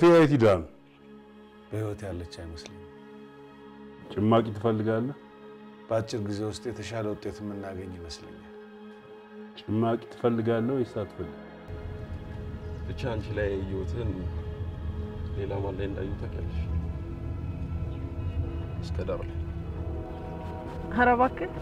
ሶፊያ የት ሄዳ ነው? በህይወት ያለች አይመስልም። ጭማቂ ትፈልጋለህ? በአጭር ጊዜ ውስጥ የተሻለ ውጤት የምናገኝ ይመስለኛል። ጭማቂ ትፈልጋለህ ወይስ አትፈልግም? ብቻ አንቺ ላይ ያየሁትን ሌላ ማን ላይ እንዳዩ ታውቂያለሽ? እስከ ዳር ላይ ኧረ እባክህ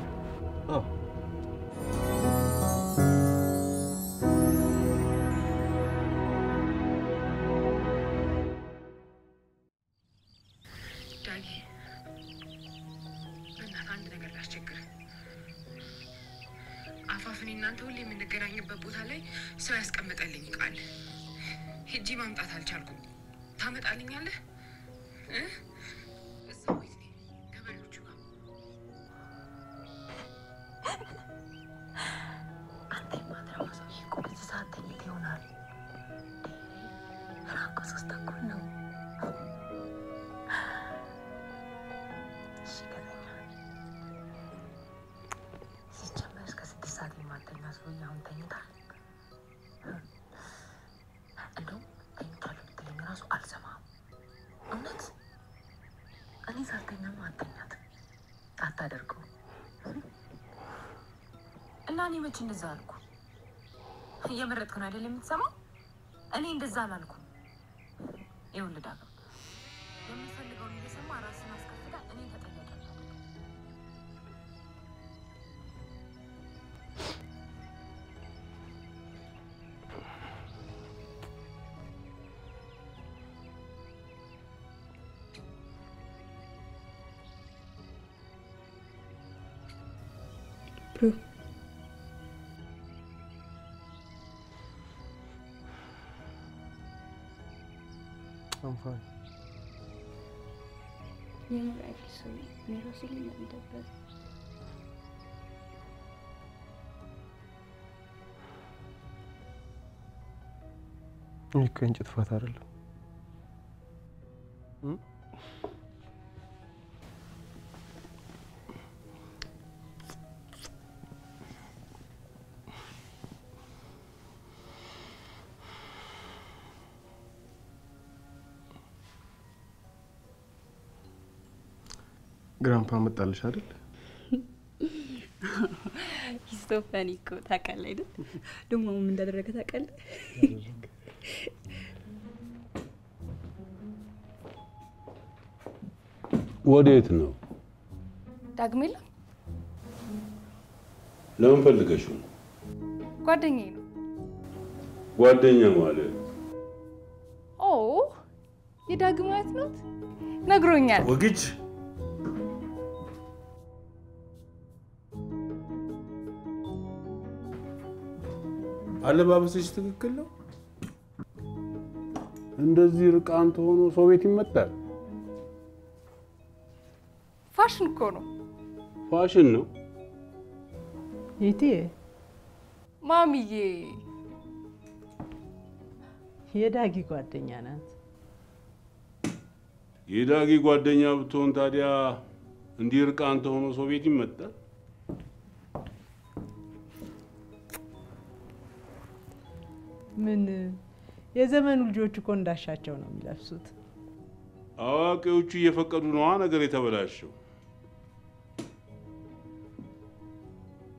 አፋፍኔ እናንተ ሁሌ የምንገናኝበት ቦታ ላይ ሰው ያስቀመጠልኝ ቃል ሂጂ ማምጣት አልቻልኩም። ታመጣልኛለህ? እዛው ቤት ነኝ ገበሬዎቹ ጋር። አንተ ማድረው ሰው ይቆም ሰዓት ተኝቶ ይሆናል። ራቆ ሶስት ተኩል ነው። አሁን ተኝታል። እንደውም ተኝታል ብትለኝ ራሱ አልሰማም። እውነት እኔ ሳልተኛም አትተኛትም፣ አታደርገው እና እኔ መቼ እንደዛ አልኩ? እየመረጥክ ነው አይደል የምትሰማው? እኔ እንደዛ አላልኩም። ይኸውልህ ዳግም የምፈልገውን እየሰማ ራስን አስከፍዳ እኔ ተጠያቂ አልሆንኩም። Bro. I'm fine. You know, I feel sorry. Never see you in that bed. You can't just fatter. Grandpa መጣልሽ አይደል? ይስቶፋኒ እኮ ታውቃለህ አይደል? ደግሞ ምን እንዳደረገ ታውቃለህ? ወዴት ነው? ዳግሜላ ለምን ፈልገሽው ነው? ጓደኛዬ ነው። ጓደኛ ማለት ኦ የዳግማት ነው ነግሮኛል። ወግጅ አለባበስሽ ትክክል ነው? እንደዚህ ርቃን ሆኖ ሰው ቤት ይመጣል? ፋሽን እኮ ነው። ፋሽን ነው? ይቴ ማሚዬ የዳጊ ጓደኛ ናት። የዳጊ ጓደኛ ብትሆን ታዲያ እንዲህ ርቃን ሆኖ ሰው ቤት ይመጣል? ምን የዘመኑ ልጆች እኮ እንዳሻቸው ነው የሚለብሱት። አዋቂዎቹ እየፈቀዱ ነው ነገር የተበላሸው።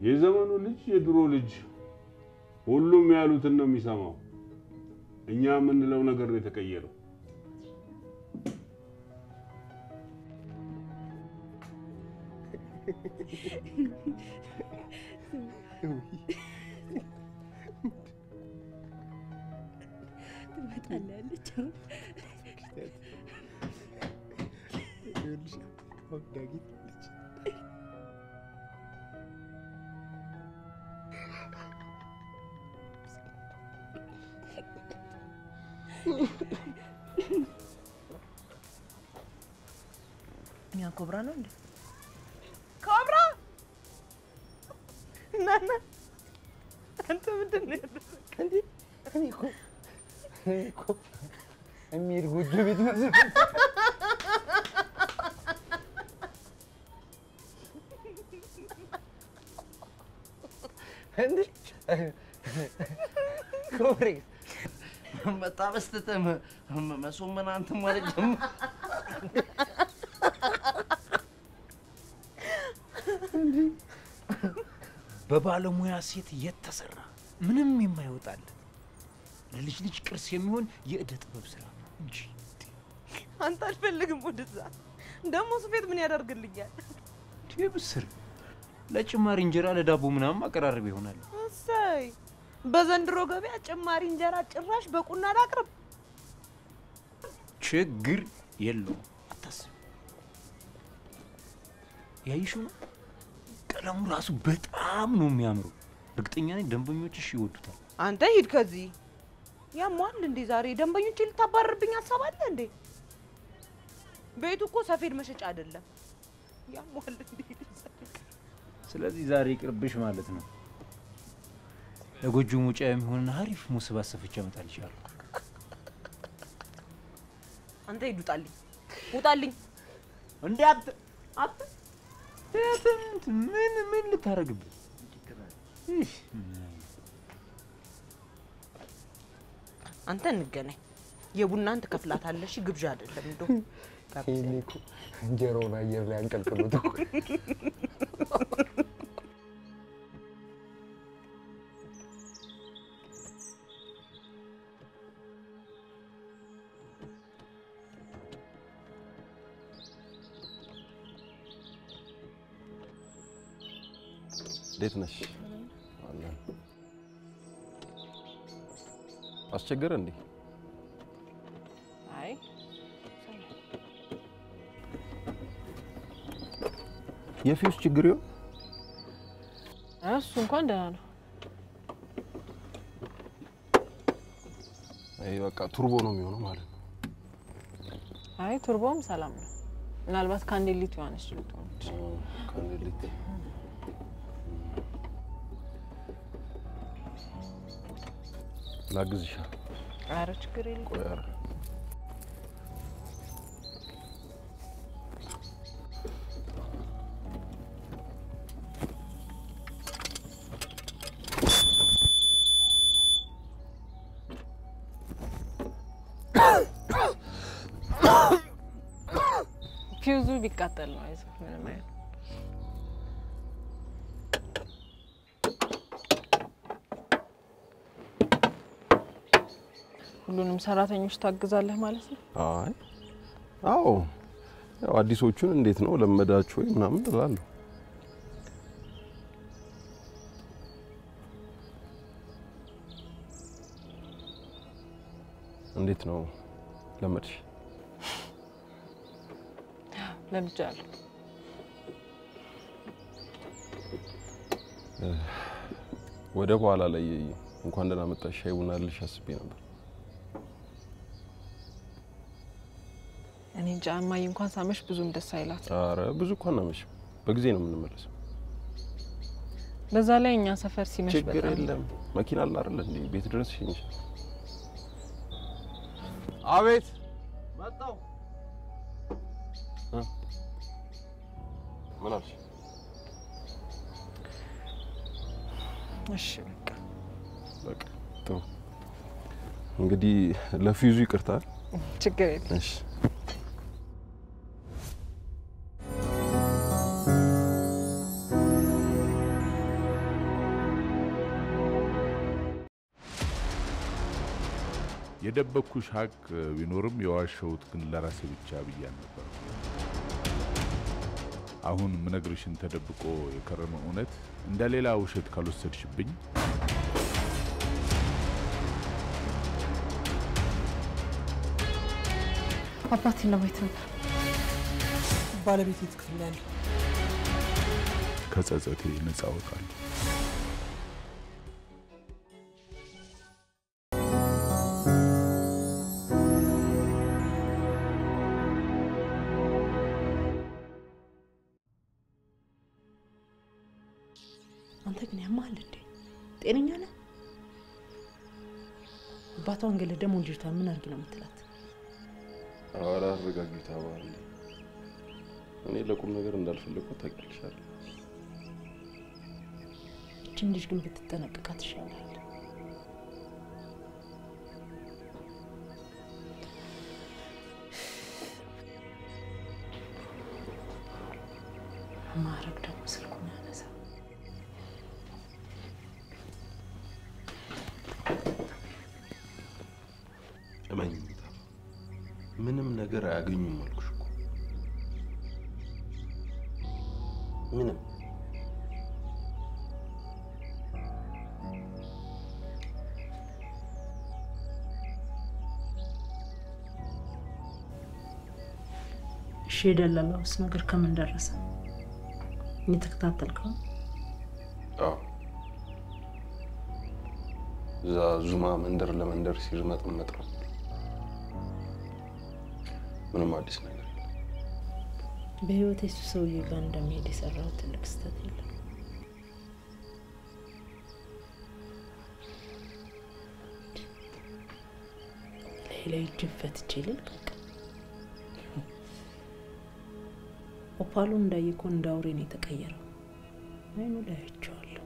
የዘመኑ ልጅ የድሮ ልጅ ሁሉም ያሉትን ነው የሚሰማው። እኛ የምንለው ነገር ነው የተቀየረው። ትመጣለች ያ ኮብራ ነው እንዴ? ኮብራ ናና አንተ ምንድን ነው ያደረግከው እንዴ? እኔ እኮ እሚሄድ ጎጆ ቤት መስሎኝ እንዴ ኮብሬ መጣ ጠጣ በስተተም መሶመን አንተ ማለት ጀም በባለሙያ ሴት የተሰራ ምንም የማይወጣል ለልጅ ልጅ ቅርስ የሚሆን የእደ ጥበብ ስራ እንጂ አንተ አልፈልግም ወደዛ ደሞ ስፌት ምን ያደርግልኛል ትብስር ለጭማሪ እንጀራ ለዳቦ ምናምን አቀራረብ ይሆናል እሰይ በዘንድሮ ገበያ ጭማሪ እንጀራ ጭራሽ በቁና ላቅርብ ችግር የለውም አታስብ ያይሽው ቀለሙ ራሱ በጣም ነው የሚያምረው እርግጠኛ ነኝ ደንበኞችሽ ይወዱታል አንተ ሂድ ከዚህ ያሟል እንዴ ዛሬ ደንበኞች ልታባርርብኝ አሰባለ እንዴ ቤቱ እኮ ሰፌድ መሸጫ አይደለም ያሟል እንዴ ስለዚህ ዛሬ ይቅርብሽ ማለት ነው ለጎጆ ሙጫ የሚሆን አሪፍ ሙስባ ሰፍቼ አመጣልሻለሁ አንተ ይዱጣልኝ ውጣልኝ እንዴ አት ምን ልታረግብኝ አንተ እንገናኝ የቡናን ትከፍላታለሽ ግብዣ አይደለም እንደው ይሄኔኮ እንጀራውን አየር ላይ አንቀልቅሎት እኮ እንዴት ነሽ? አለ አስቸገረ እንዴ? አይ የፊውስ ችግር ይሆን? እሱ እንኳን ደህና ነው። አይ በቃ ቱርቦ ነው የሚሆነው ማለት ነው። አይ ቱርቦም ሰላም ነው። ምናልባት ካንዴሊት ይሆንሽ ልትሆን ካንዴሊት ላግዝሻ። ኧረ ችግር የለም። ቆይ ኧረ ፊውዙ ቢቃጠል ነው አይዞህ ምንም አይደለም። ሁሉንም ሰራተኞች ታግዛለህ ማለት ነው? አይ አዎ ያው አዲሶቹን እንዴት ነው ለመዳችሁ ወይ ምናምን እላለሁ። እንዴት ነው ለመድሽ? ለምጃለሁ። ወደ በኋላ ላይ እንኳን ደህና መጣሽ ሻይ ቡና ልልሽ አስቤ ነበር። እኔ እንጃ እማዬ እንኳን ሳመሽ ብዙም ደስ አይላት። ኧረ ብዙ እንኳን አመሽ በጊዜ ነው የምንመለሰው። በዛ ላይ እኛ ሰፈር ሲመሽ በጣም ችግር የለም መኪና አለ አይደል እንዴ ቤት ድረስ ይሽኝሽ። አቤት መጣው ምን አልሽ? እሺ በቃ ጥሩ እንግዲህ ለፊውዙ ይቅርታ። ችግር የለም። እሺ የደበኩሽ ሀቅ ቢኖርም የዋሸሁት ግን ለራሴ ብቻ ብያን ነበር። አሁን ምነግርሽን ተደብቆ የከረመ እውነት እንደሌላ ውሸት ካልወሰድሽብኝ አባቴን ለማየት ነበር። ባለቤቴ ትክክል ያለ ከጸጸቴ ነፃ እወጣለሁ። አንተ ግን ያማል እንዴ? ጤነኛ ነህ? አባቷን ገለ ደሞ ልጅቷ ምን አርጊ ነው የምትላት? አወራ አረጋግታ ባል እኔ ለቁም ነገር እንዳልፈልኩ ታውቂያለሽ። እቺን ልጅ ግን ብትጠነቀቃት ይሻላል። ማረግ ደግሞ ስልኩን ያነሳ እመኝ ምንም ነገር አያገኙም አልኩሽ እኮ ምንም እሺ ደላላውስ ነገር ከምን ደረሰ እየተከታተልከው ዙማ መንደር ለመንደር ሲርመጥመጥ ነው ምንም አዲስ ነገር የለም በህይወቴ ሰውዬ ጋር እንደሚሄድ የሰራው ትልቅ ስህተት የለም ሌላ ጅፈት ይችላል ኦፓሉ እንዳይኮ እንዳውሬ ነው የተቀየረው አይኑ ላይቻለሁ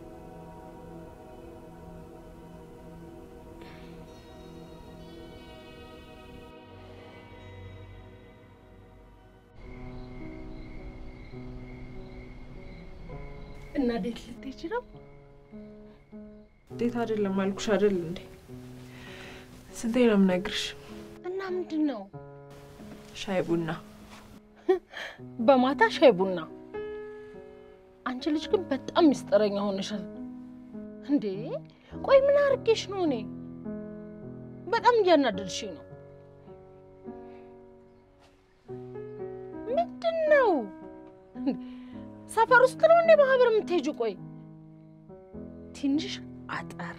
እና ዴት ልትሄጂ ነው? ዴት አይደለም አልኩሽ አይደል እንዴ? ስንቴ ነው የምነግርሽ? እና ምንድነው? ሻይ ቡና። በማታ ሻይ ቡና። አንቺ ልጅ ግን በጣም ሚስጥረኛ ሆነሻል እንዴ? ቆይ ምን አርጌሽ ነው? እኔ በጣም እያናደድሽ ነው። ምንድነው? ሰፈር ውስጥ ነው እንዴ ማህበር የምትሄጂው? ቆይ ትንሽ አጠር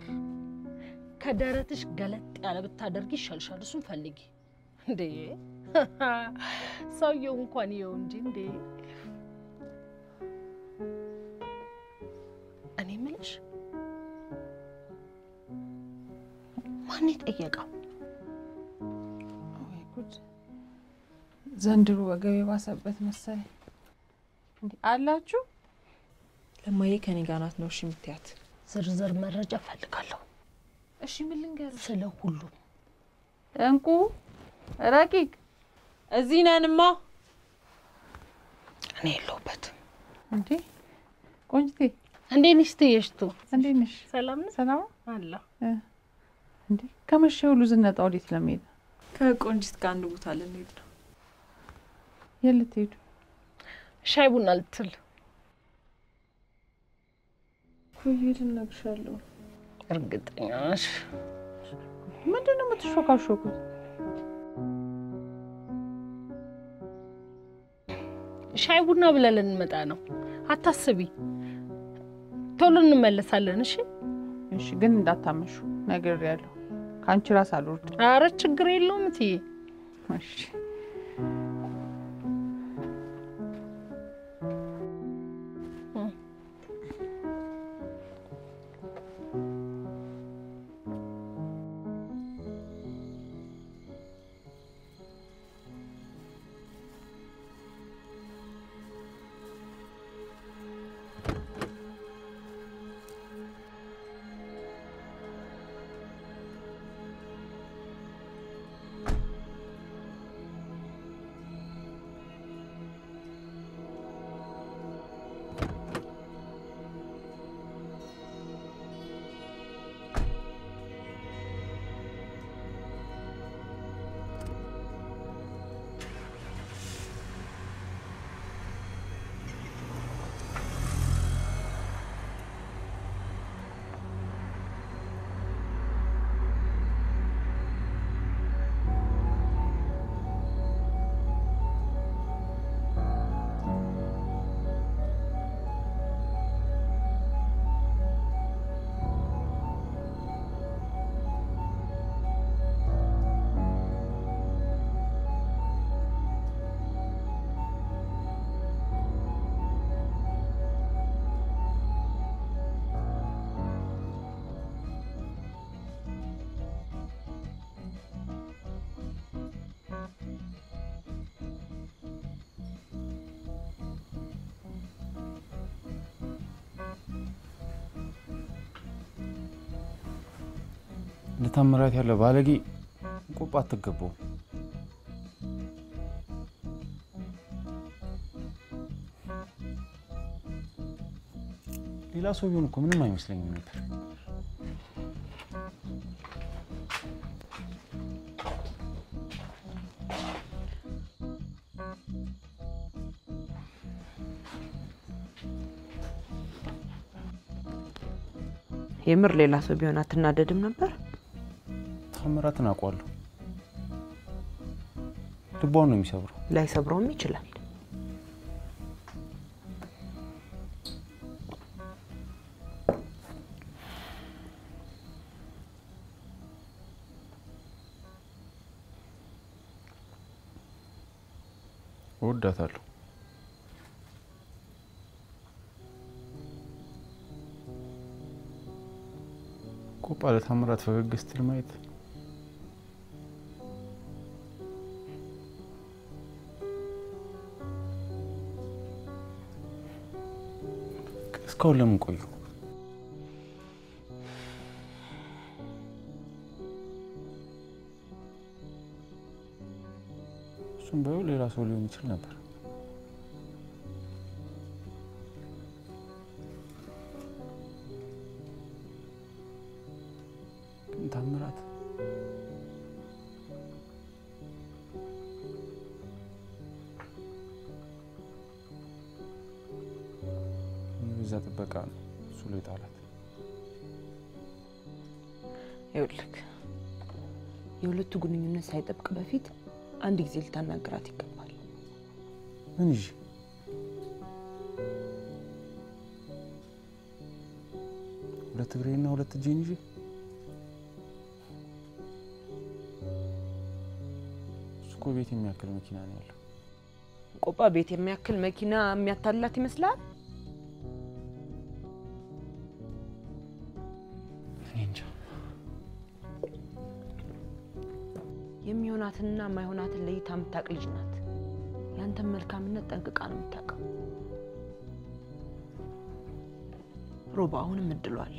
ከደረትሽ ገለጥ ያለ ብታደርጊ ይሻልሻል። እሱን ፈልጊ እንዴ። ሰውየው እንኳን ይኸው እንጂ እንዴ። እኔ የምልሽ ማን ይጠየቃው? ወይ ጉድ! ዘንድሮ ወገቤ ባሰበት መሰለኝ። እንዴ አላችሁ? ለማዬ ከኔ ጋር ናት ነው እሺ የምትያት? ዝርዝር መረጃ ፈልጋለሁ። እሺ ምን ልንገርሽ? ስለ ሁሉ እንቁ ረቂቅ እዚህ ነንማ። እኔ የለሁበትም። እንዴ ቆንጅቴ እንዴት ነሽ? ትየሽቱ እንዴት ነሽ? ሰላም ነሽ? ሰላም አላ እንዴ ከመሸ ሁሉ ዝነጣ ወዴት ለመሄድ? ከቆንጅት ጋር አንድ ቦታ ልንሄድ ነው። የት ልትሄዱ? ሻይ ቡና ልትል ኩይት ነግሻለሁ። እርግጠኛ ነሽ? ምንድነው የምትሾካሾኩት? ሻይ ቡና ብለን እንመጣ ነው። አታስቢ፣ ቶሎ እንመለሳለን። እሺ እሺ፣ ግን እንዳታመሹ ነግሬያለሁ። ካንቺ ራስ አልወርድ። ኧረ ችግር የለውም እትዬ። እሺ ለታምራት ያለ ባለጌ ቁጣ አትገባው። ሌላ ሰው ቢሆን እኮ ምንም አይመስለኝም ነበር። የምር ሌላ ሰው ቢሆን አትናደድም ነበር? ታምራትን አውቀዋለሁ። ልቧን ነው የሚሰብረው። ላይሰብረውም ይችላል። እወዳታለሁ። ቆጳ ለታምራት ፈገግ ስትል ማየት እስካሁን ለምን ቆዩ? እሱም ባይሆን ሌላ ሰው ሊሆን ይችል ነበር። ግን ታምራት የዛ ጥበቃ ነው እሱ ላይ ጣላት። ይኸውልህ የሁለቱ ግንኙነት ሳይጠብቅ በፊት አንድ ጊዜ ልታናግራት ይገባል። ምን ይዤ? ሁለት እግሬና ሁለት እጄን ይዤ? እሱ እኮ ቤት የሚያክል መኪና ነው ያለው። ቆጳ ቤት የሚያክል መኪና የሚያታላት ይመስላል? እንጃ። የሚሆናትና የማይሆናትን ለይታ የምታውቅ ልጅ ናት። ያንተን መልካምነት ጠንቅቃ ነው የምታውቀው። ሮባ አሁንም እድሉ አለ።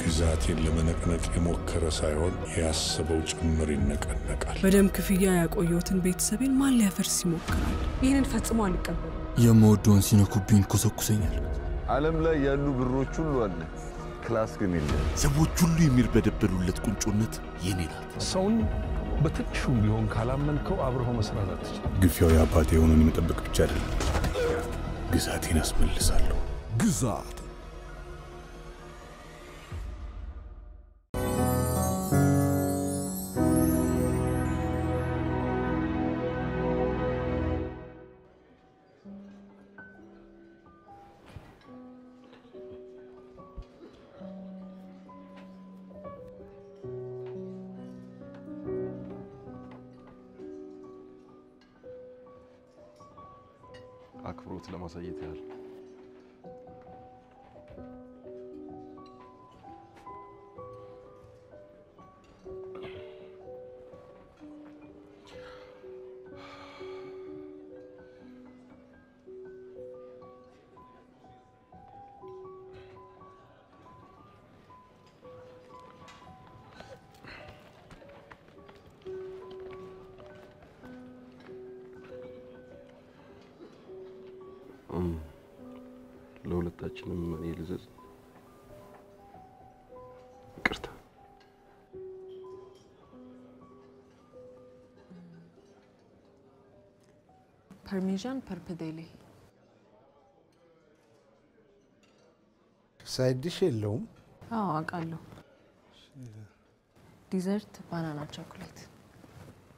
ግዛቴን ለመነቅነቅ የሞከረ ሳይሆን ያሰበው ጭምር ይነቀነቃል። በደም ክፍያ ያቆየሁትን ቤተሰቤን ማን ሊያፈርስ ይሞክራል? ይህንን ፈጽሞ አልቀበልም። የምወደውን ሲነኩብኝ ኮሰኩሰኛል። ዓለም ላይ ያሉ ብሮች ሁሉ አለ፣ ክላስ ግን የለም። ሰዎች ሁሉ የሚርበደበሉለት ቁንጮነት የኔ ናት። ሰውን በትንሹም ቢሆን ካላመንከው አብረው መስራት አትችልም። ግፊያው የአባቴ የሆነውን የመጠበቅ ብቻ አይደለም፣ ግዛቴን አስመልሳለሁ። ግዛት አክብሮት ለማሳየት ያህል ለሁለታችንም እኔ ልዘዝ። ይቅርታ። ፓርሜዛን ፐርፐዴሌ ሳይድ ዲሽ የለውም? አዎ አውቃለሁ። ዲዘርት ባናና ቾኮሌት፣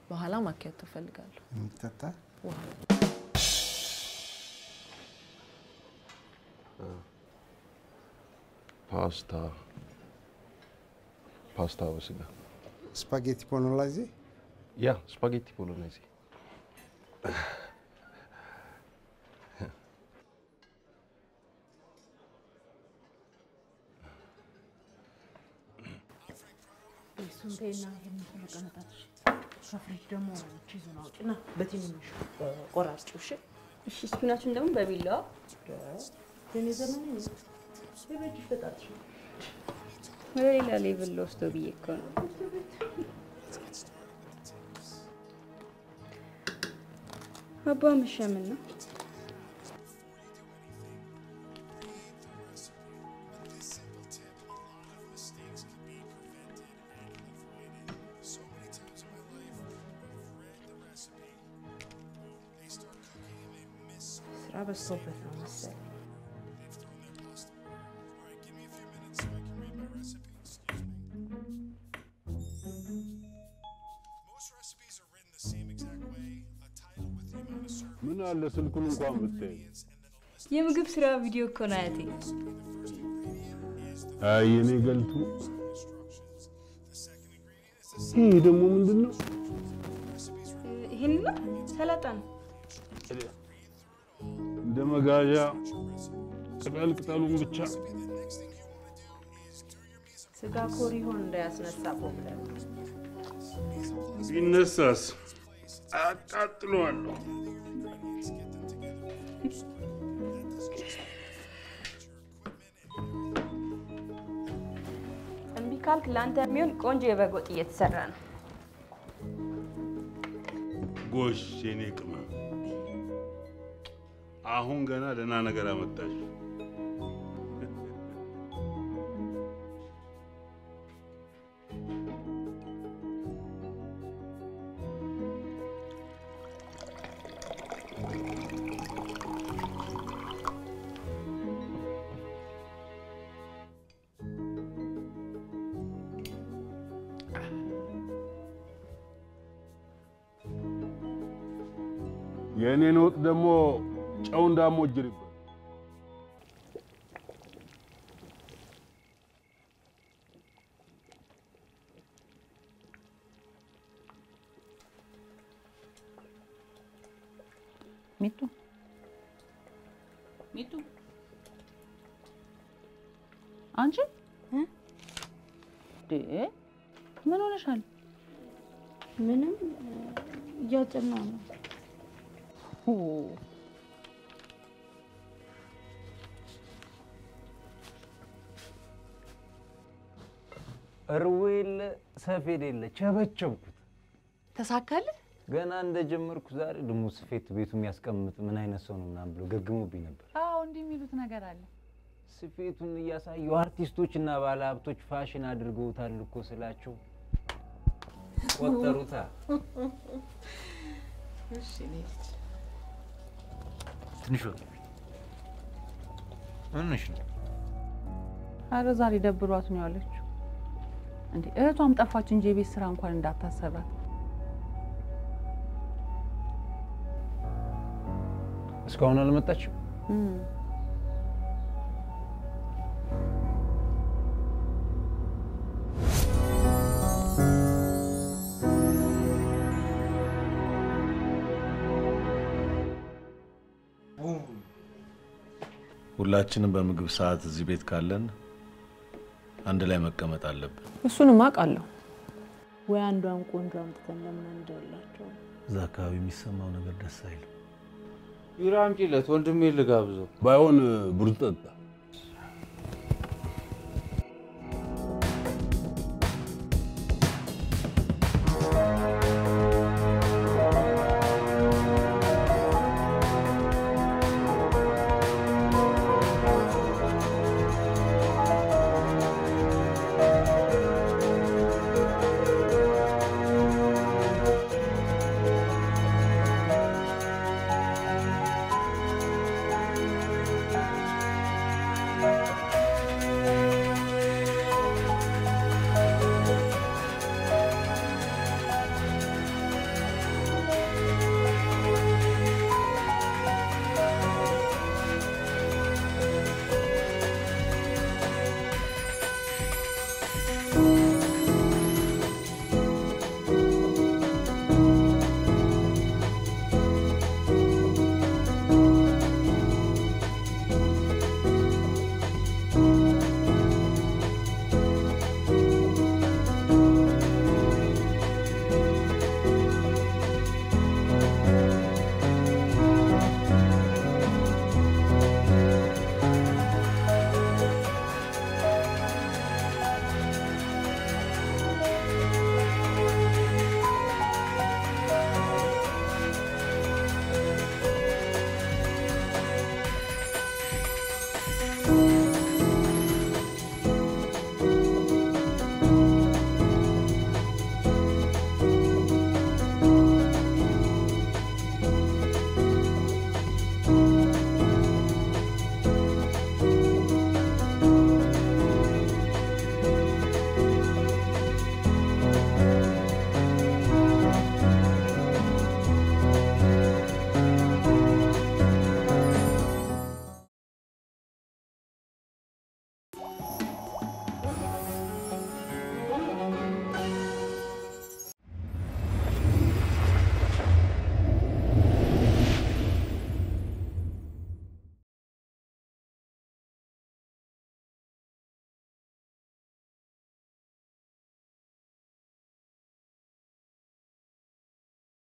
በኋላ ማኪያቶ ፈልጋለሁ። የሚጠጣ ውሃ። ፓስታ፣ ፓስታ በስጋ ስፓጌቲ ቦሎኔዜ ያ ስፓጌቲ ቦሎኔዜ ሱንቴና የምትመቀነጣች ከፍሪጅ ደግሞ ቺዙን አውጪና በትንንሹ ቆራርጪው እሺ እሺ ስፒናቹን ደግሞ በቢላዋ የኔ ዘመን ነው በበጅ ፈጣጥ ወደ ሌላ ሌቭል ወስዶ ብዬ እኮ ነው አባ መሸምን ነው በዝቶበት ነው መሰለኝ ምን አለ ስልኩን እንኳን ብታይ የምግብ ስራ ቪዲዮ እኮ ነው አያቴ አይ እኔ ገልቱ ይሄ ደግሞ ምንድነው ይሄን ሰላጣ ነው እንደመጋዣ ቅጠሉን ብቻ ስጋ ኮሪ ሆን እንዳያስነሳው ብለን ቢነሳስ አቃጥለዋለሁ እምቢ ካልክ ላንተ የሚሆን ቆንጆ የበግ ወጥ እየተሰራ ነው ጎሽ የኔ ቅመም አሁን ገና ደህና ነገር አመጣሽ የኔን ወጥ ደግሞ ጨው እንዳሞጅርበት ሚጡ አንቺ ምን ሆነሻል? ምንም እያጠና ነው። እርዌል ሰፌድ የለ ቸበቸብኩት። ተሳካለ? ገና እንደጀመርኩ ዛሬ ደሞ ስፌት ቤቱ የሚያስቀምጥ ምን አይነት ሰው ነው ምናምን ብሎ ገግሞብኝ ነበር። አዎ እንዲህ የሚሉት ነገር አለ። ስፌቱን እያሳዩ አርቲስቶችና ባለሀብቶች ፋሽን አድርገውታል እኮ ስላቸው ቆጠሩታ። እሺ ነች ትንሽ ምንሽ ነው? አረ ዛሬ ደብሯት ነው ያለችው። እንዴ እህቷም ጠፋች እንጂ የቤት ስራ እንኳን እንዳታሰራት። እስካሁን አልመጣችም? ሁላችንም በምግብ ሰዓት እዚህ ቤት ካለን አንድ ላይ መቀመጥ አለብን። እሱንም አውቃለሁ። ወይ አንዷን ቆንጆ አምጥተን ለምን እንደላቸው እዛ አካባቢ የሚሰማው ነገር ደስ አይልም። ቢራ አምጪለት ወንድሜ ልጋብዘው። ባይሆን ብርዝ ጠጣ።